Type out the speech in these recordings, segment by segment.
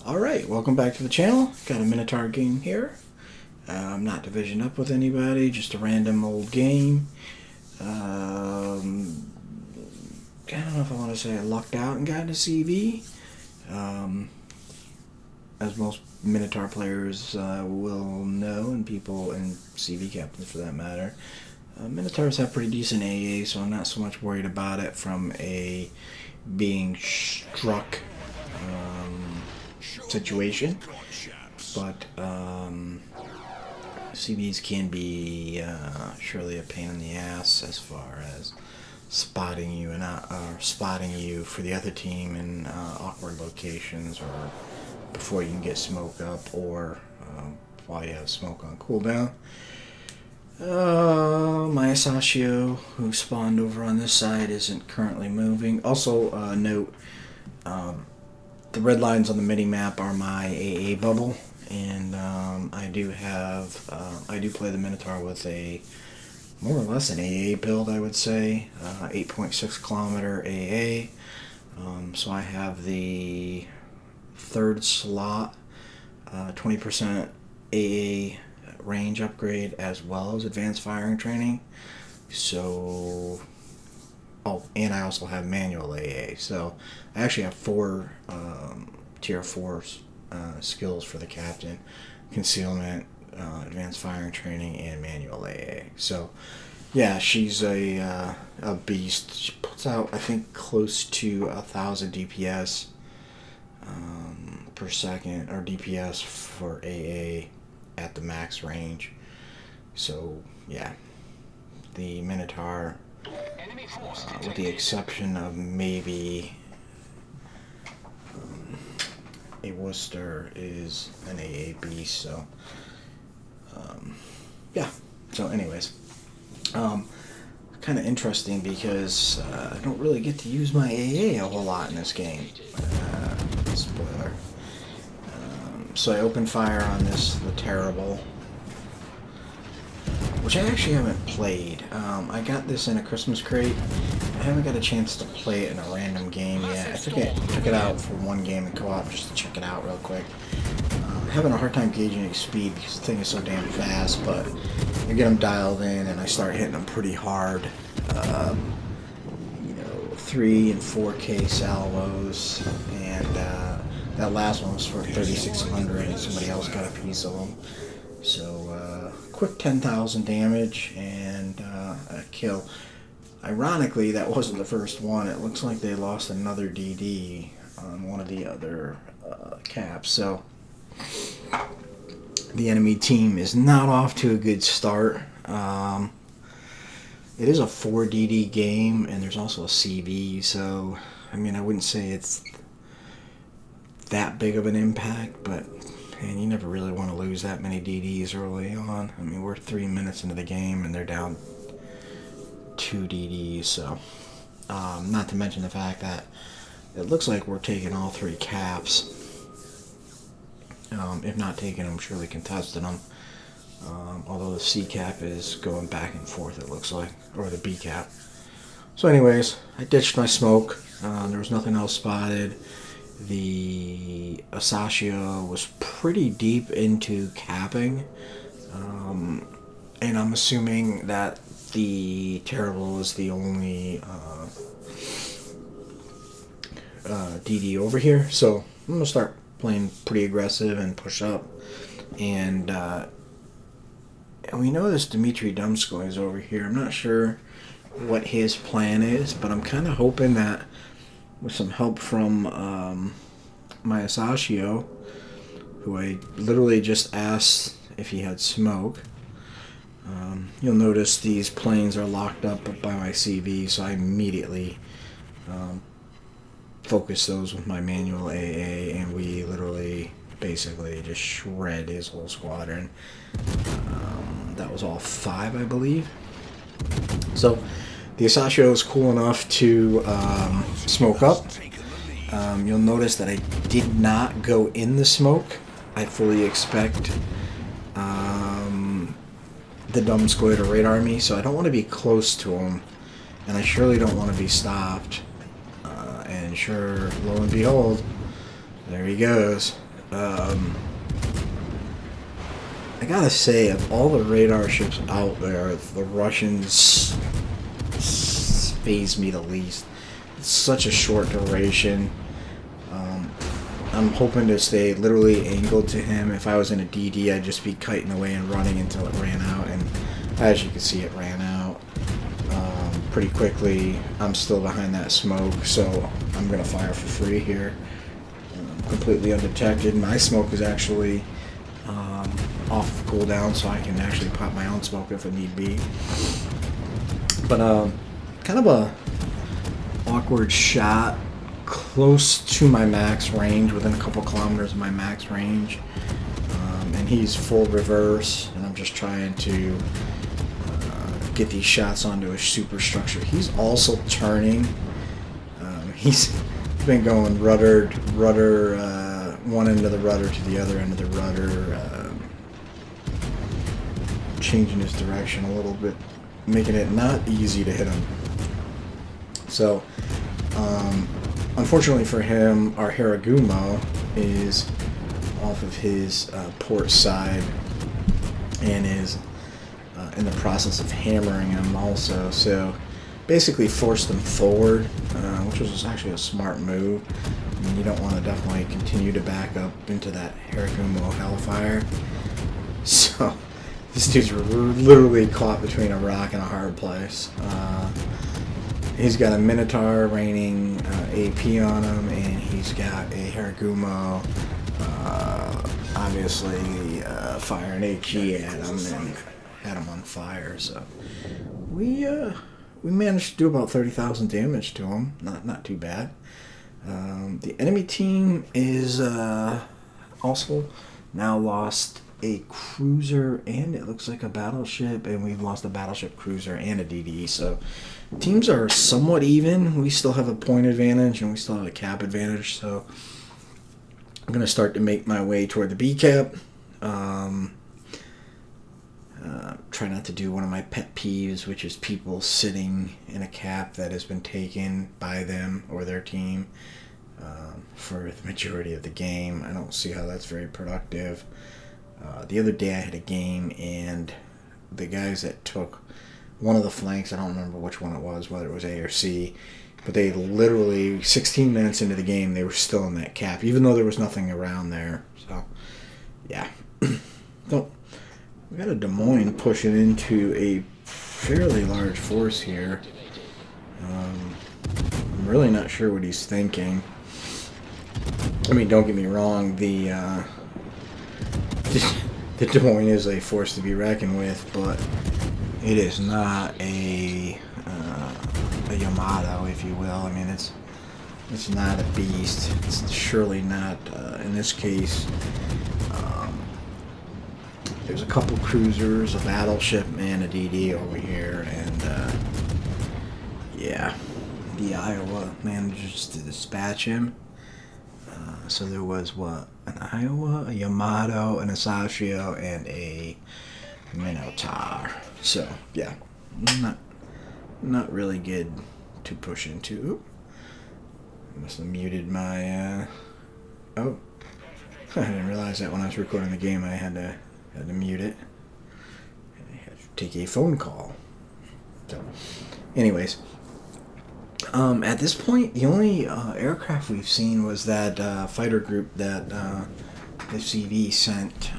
Alright, welcome back to the channel. Got a Minotaur game here. I'm not division up with anybody, just a random old game. I don't know if I want to say I lucked out and got into CV. As most Minotaur players will know, and people and CV captains for that matter, Minotaurs have pretty decent AA, so I'm not so much worried about it from a being struck situation, but CVs can be surely a pain in the ass as far as spotting you and spotting you for the other team in awkward locations, or before you can get smoke up, or while you have smoke on cooldown. My Asashio, who spawned over on this side, isn't currently moving. Also, note, the red lines on the mini-map are my AA bubble, and I do play the Minotaur with a more or less an AA build, I would say, 8.6 kilometer AA. So I have the third slot, 20% AA range upgrade, as well as advanced firing training. So, oh, and I also have manual AA. So I actually have four tier 4 skills for the captain: concealment, advanced firing training, and manual AA. So yeah, she's a beast. She puts out, I think, close to 1,000 DPS per second, or DPS for AA at the max range. So yeah, the Minotaur, with the exception of maybe a Worcester, is an AA beast. So yeah, so anyways, kind of interesting because I don't really get to use my AA a whole lot in this game. Spoiler. So I opened fire on the Terrible, which I actually haven't played. I got this in a Christmas crate. I haven't got a chance to play it in a random game yet. I took it out for one game in co-op just to check it out real quick. I'm having a hard time gauging its speed because the thing is so damn fast, but I get them dialed in and I start hitting them pretty hard. 3 and 4K salvos, and that last one was for 3,600 and somebody else got a piece of them. So quick 10,000 damage and a kill. Ironically, that wasn't the first one. It looks like they lost another DD on one of the other caps. So the enemy team is not off to a good start. It is a 4 DD game, and there's also a CV, so I mean, I wouldn't say it's that big of an impact, but man, you never really want to lose that many DDs early on. I mean, we're 3 minutes into the game and they're down 2 DDs, so not to mention the fact that it looks like we're taking all 3 caps. If not taking them, surely contesting them. Although the C cap is going back and forth, it looks like, or the B cap. So anyways, I ditched my smoke. There was nothing else spotted. The Asashio was pretty deep into capping, and I'm assuming that the Terrible is the only DD over here. So I'm gonna start playing pretty aggressive and push up, and we know this Dmitry Dumskoy is over here. I'm not sure what his plan is, but I'm kind of hoping that with some help from my Asashio, who I literally just asked if he had smoke. You'll notice these planes are locked up by my CV, so I immediately focus those with my manual AA, and we literally basically just shred his whole squadron. That was all 5, I believe. So the Asashio is cool enough to smoke up. You'll notice that I did not go in the smoke. I fully expect the Dumskoy to radar me, so I don't want to be close to him, and I surely don't want to be stopped. And sure, lo and behold, there he goes. I gotta say, of all the radar ships out there, the Russians faze me the least. It's such a short duration. I'm hoping to stay literally angled to him. If I was in a DD, I'd just be kiting away and running until it ran out. And as you can see, it ran out pretty quickly. I'm still behind that smoke, so I'm going to fire for free here. Completely undetected. My smoke is actually off of cooldown, so I can actually pop my own smoke if it need be. But kind of a awkward shot close to my max range, within a couple kilometers of my max range, and he's full reverse, and I'm just trying to get these shots onto a superstructure. He's also turning. He's been going rudder, one end of the rudder to the other end of the rudder, changing his direction a little bit, making it not easy to hit him. So, unfortunately for him, our Haragumo is off of his port side and is in the process of hammering him also. So, basically forced him forward, which was actually a smart move. I mean, you don't want to definitely continue to back up into that Haragumo Hellfire. So, this dude's literally caught between a rock and a hard place. He's got a Minotaur raining AP on him, and he's got a Haragumo, obviously firing HE at him and had him on fire. So we managed to do about 30,000 damage to him. Not too bad. The enemy team is also now lost a cruiser, and it looks like a battleship, and we've lost a battleship, cruiser, and a DD. So teams are somewhat even. We still have a point advantage, and we still have a cap advantage. So I'm going to start to make my way toward the B cap. Try not to do one of my pet peeves, which is people sitting in a cap that has been taken by them or their team for the majority of the game. I don't see how that's very productive. The other day I had a game, and the guys that took one of the flanks, I don't remember which one it was, whether it was A or C, but they literally, 16 minutes into the game, they were still in that cap, even though there was nothing around there. So, yeah. So, we got a Des Moines pushing into a fairly large force here. I'm really not sure what he's thinking. I mean, don't get me wrong, the Des Moines is a force to be reckoned with, but it is not a Yamato, if you will. I mean, it's not a beast. It's surely not, in this case, there's a couple cruisers, a battleship, and a DD over here, and yeah, the Iowa manages to dispatch him. So there was, what, an Iowa, a Yamato, an Asashio, and a Minotaur. So, yeah, not really good to push into. Must have muted my, oh, I didn't realize that when I was recording the game I had to mute it. I had to take a phone call. So, anyways, at this point, the only aircraft we've seen was that fighter group that the CV sent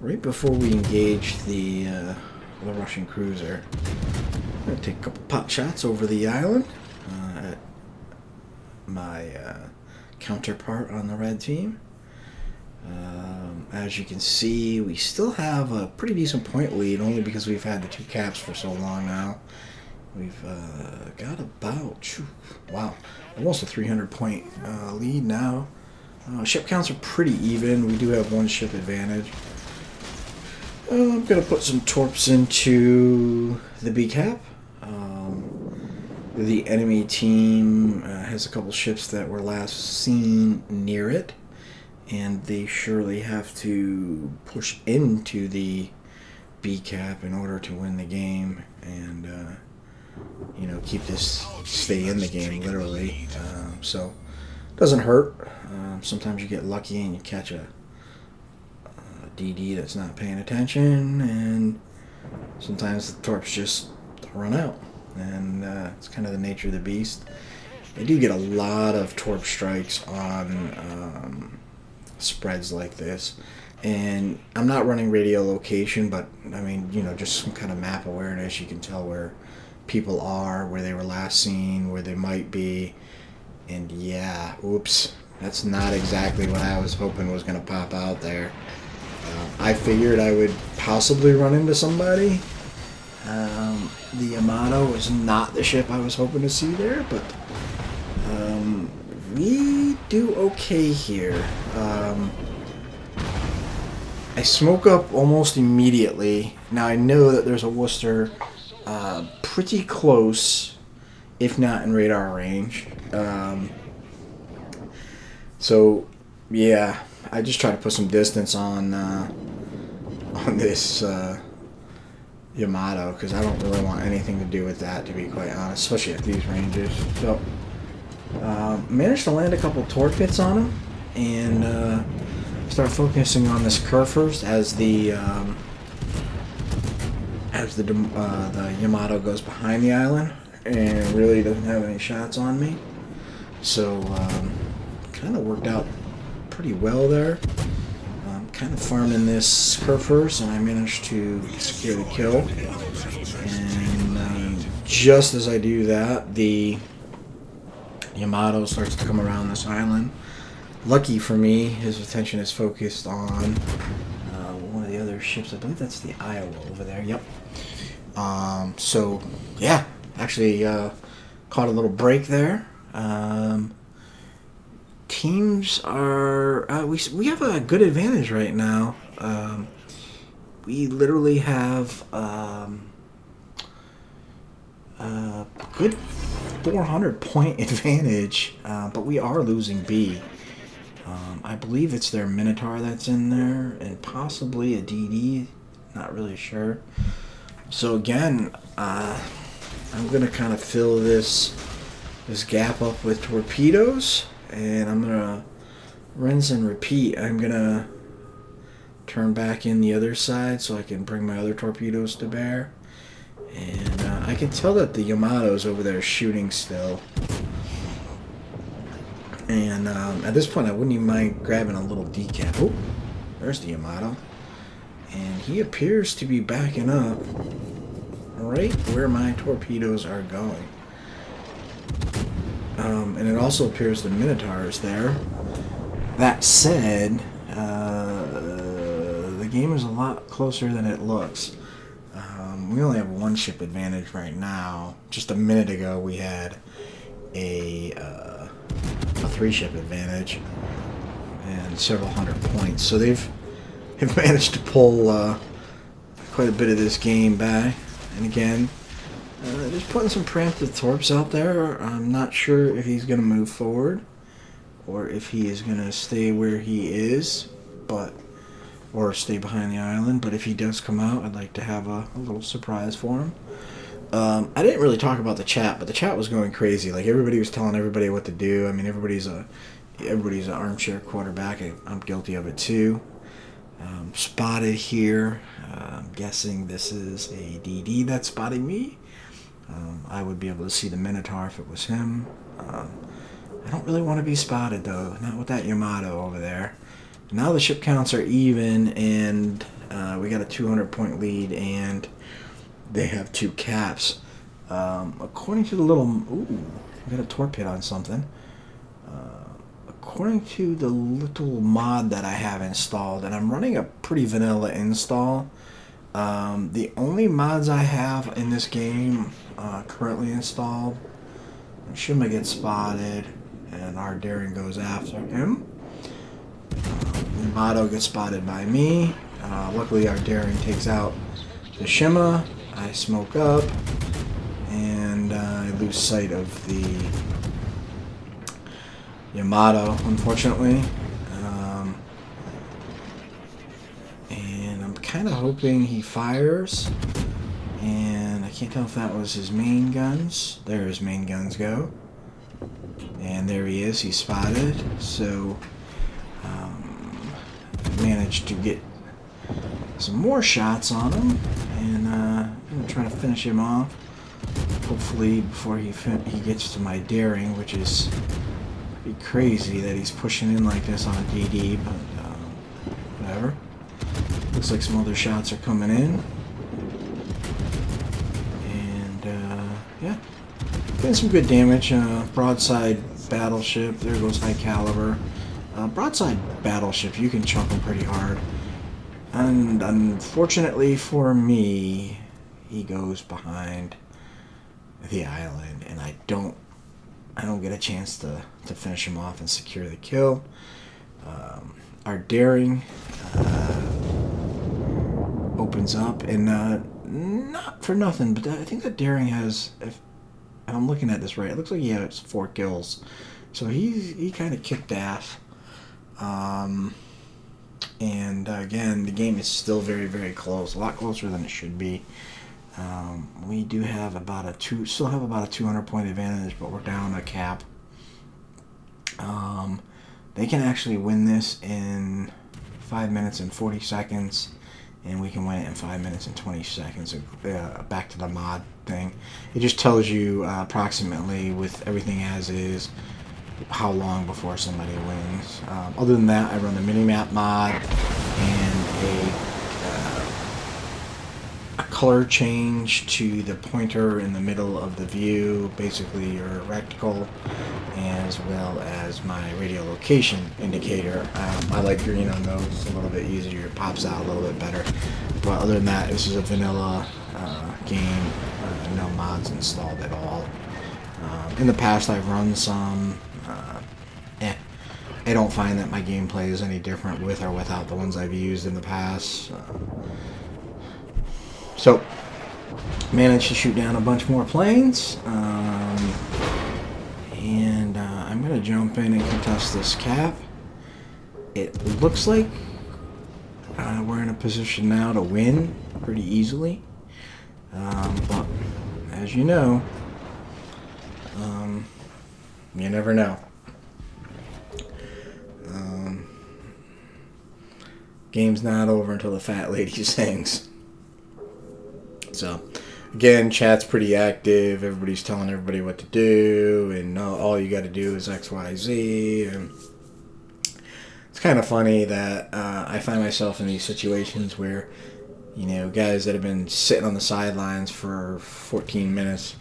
right before we engaged the Russian cruiser. I'm going to take a couple pot shots over the island at my counterpart on the red team. As you can see, we still have a pretty decent point lead, only because we've had the two caps for so long now. We've got about, wow, almost a 300 point lead now. Ship counts are pretty even. We do have one ship advantage. I'm going to put some torps into the B cap. The enemy team has a couple ships that were last seen near it, and they surely have to push into the B cap in order to win the game and, you know, keep this, stay in the game, literally. So Doesn't hurt. Sometimes you get lucky and you catch a DD that's not paying attention, and sometimes the torps just run out. And it's kind of the nature of the beast. I do get a lot of torp strikes on spreads like this. And I'm not running radio location, but I mean, you know, just some kind of map awareness. You can tell where people are, where they were last seen, where they might be. And yeah, oops, that's not exactly what I was hoping was going to pop out there. I figured I would possibly run into somebody. The Yamato was not the ship I was hoping to see there, but we do okay here. I smoke up almost immediately. Now I know that there's a Worcester pretty close, if not in radar range. So yeah, I just try to put some distance on this Yamato, because I don't really want anything to do with that, to be quite honest, especially at these ranges. So managed to land a couple torp hits on him, and start focusing on this curve first as the Yamato goes behind the island and really doesn't have any shots on me. So kind of worked out pretty well there. Kind of farming this curve first, and I managed to secure the kill. And just as I do that, the Yamato starts to come around this island. Lucky for me, his attention is focused on one of the other ships. I believe that's the Iowa over there. Yep. So, yeah, actually caught a little break there. Teams are... we have a good advantage right now. We literally have a good 400-point advantage, but we are losing B. I believe it's their Minotaur that's in there, and possibly a DD. Not really sure. So again, I'm going to kind of fill this gap up with torpedoes, and I'm going to rinse and repeat. I'm going to turn back in the other side so I can bring my other torpedoes to bear. And I can tell that the Yamato's over there shooting still. And at this point, I wouldn't even mind grabbing a little decap. Oh, there's the Yamato. And he appears to be backing up right where my torpedoes are going. And it also appears the Minotaur is there. That said, the game is a lot closer than it looks. We only have one ship advantage right now. Just a minute ago, we had a 3-ship advantage and several hundred points. So they've managed to pull quite a bit of this game back. And again, just putting some preemptive torps out there. I'm not sure if he's going to move forward or if he is going to stay where he is, or stay behind the island. But if he does come out, I'd like to have a little surprise for him. I didn't really talk about the chat, but the chat was going crazy. Like, everybody was telling everybody what to do. I mean, everybody's an armchair quarterback. I'm guilty of it too. Spotted here. I'm guessing this is a DD that spotted me. I would be able to see the Minotaur if it was him. I don't really want to be spotted, though. Not with that Yamato over there. Now the ship counts are even, and we got a 200-point lead, and they have 2 caps. According to the little... Ooh, we got a torp hit on something. According to the little mod that I have installed, and I'm running a pretty vanilla install, the only mods I have in this game currently installed, Shima gets spotted, and our daring goes after him. Yamato gets spotted by me. Luckily, our daring takes out the Shima. I smoke up, and I lose sight of the Yamato, unfortunately. And I'm kind of hoping he fires, and I can't tell if that was his main guns. There his main guns go. Yeah, And there he is. He's spotted. So managed to get some more shots on him, and I'm going to try to finish him off. Hopefully before he gets to my daring, which is pretty crazy that he's pushing in like this on a DD, but whatever. Looks like some other shots are coming in. And yeah, getting some good damage. Broadside battleship, there goes high caliber. Broadside battleship, you can chunk them pretty hard. And unfortunately for me, he goes behind the island, and I don't get a chance to finish him off and secure the kill. Our daring opens up, and not for nothing, but I think that daring has, if I'm looking at this right, it looks like he has 4 kills. So he kind of kicked ass. And again, the game is still very, very close, a lot closer than it should be. We do have still have about a 200 point advantage, but we're down a cap. They can actually win this in 5 minutes and 40 seconds, and we can win it in 5 minutes and 20 seconds. Back to the mod thing. It just tells you approximately, with everything as is, how long before somebody wins. Other than that, I run the minimap mod and a color change to the pointer in the middle of the view, basically your reticle, as well as my radio location indicator. I like green on those, it's a little bit easier, it pops out a little bit better. But other than that, this is a vanilla game, no mods installed at all. In the past, I've run some. I don't find that my gameplay is any different with or without the ones I've used in the past. So, managed to shoot down a bunch more planes. And I'm going to jump in and contest this cap. It looks like we're in a position now to win pretty easily. But, as you know, you never know. Game's not over until the fat lady sings. So, again, chat's pretty active. Everybody's telling everybody what to do, and all you got to do is X, Y, Z. And it's kind of funny that I find myself in these situations where, guys that have been sitting on the sidelines for 14 minutes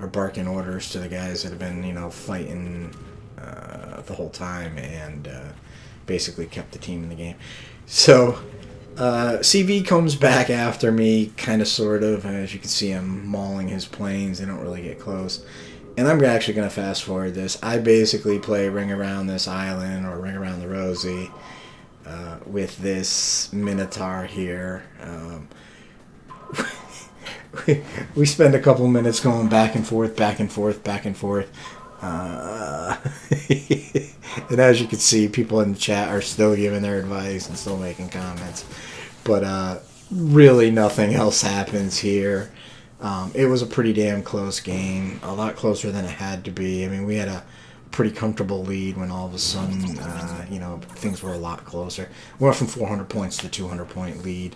are barking orders to the guys that have been, fighting the whole time and basically kept the team in the game. So, CV comes back after me, kind of, sort of. As you can see, I'm mauling his planes. They don't really get close. And I'm actually going to fast forward this. I basically play Ring Around This Island, or Ring Around the Rosie, with this Minotaur here. We spend a couple minutes going back and forth, back and forth, back and forth. And as you can see, people in the chat are still giving their advice and still making comments. But really nothing else happens here. It was a pretty damn close game. A lot closer than it had to be. I mean, we had a pretty comfortable lead when all of a sudden, things were a lot closer. We went from 400 points to 200 point lead.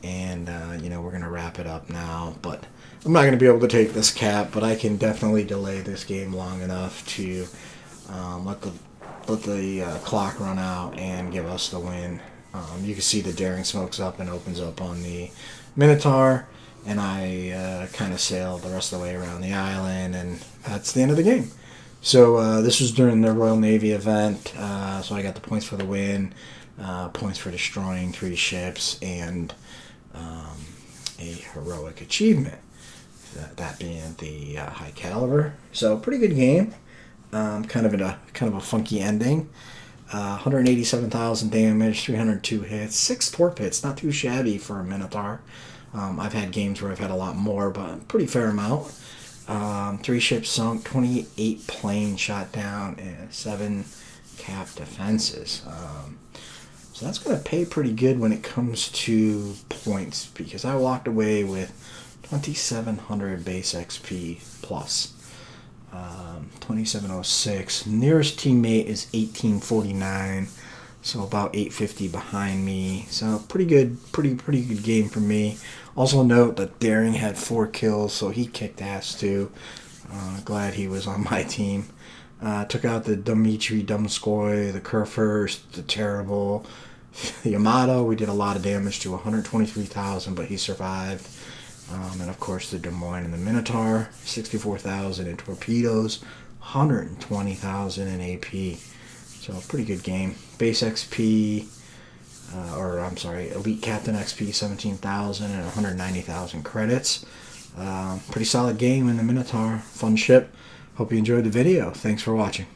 And, we're going to wrap it up now. But I'm not going to be able to take this cap, but I can definitely delay this game long enough to let the clock run out and give us the win. You can see the daring smokes up and opens up on the Minotaur, and I kind of sailed the rest of the way around the island, and that's the end of the game. So this was during the Royal Navy event, so I got the points for the win, points for destroying 3 ships, and a heroic achievement, that being the high caliber. So pretty good game. Kind of a funky ending. 187,000 damage, 302 hits, 6 torp hits. Not too shabby for a Minotaur. I've had games where I've had a lot more, but pretty fair amount. 3 ships sunk, 28 planes shot down, and 7 cap defenses. So that's going to pay pretty good when it comes to points, because I walked away with 2,700 base XP plus. 2706. Nearest teammate is 1849, so about 850 behind me. So pretty good, pretty good game for me. Also note that Daring had 4 kills, so he kicked ass too. Glad he was on my team. Took out the Dimitri Dumskoy, the Kerfurst, the Terrible, the Yamato. We did a lot of damage to 123,000, but he survived. And of course the Des Moines and the Minotaur, 64,000 in torpedoes, 120,000 in AP. So pretty good game. Base XP, Elite Captain XP, 17,000 and 190,000 credits. Pretty solid game in the Minotaur. Fun ship. Hope you enjoyed the video. Thanks for watching.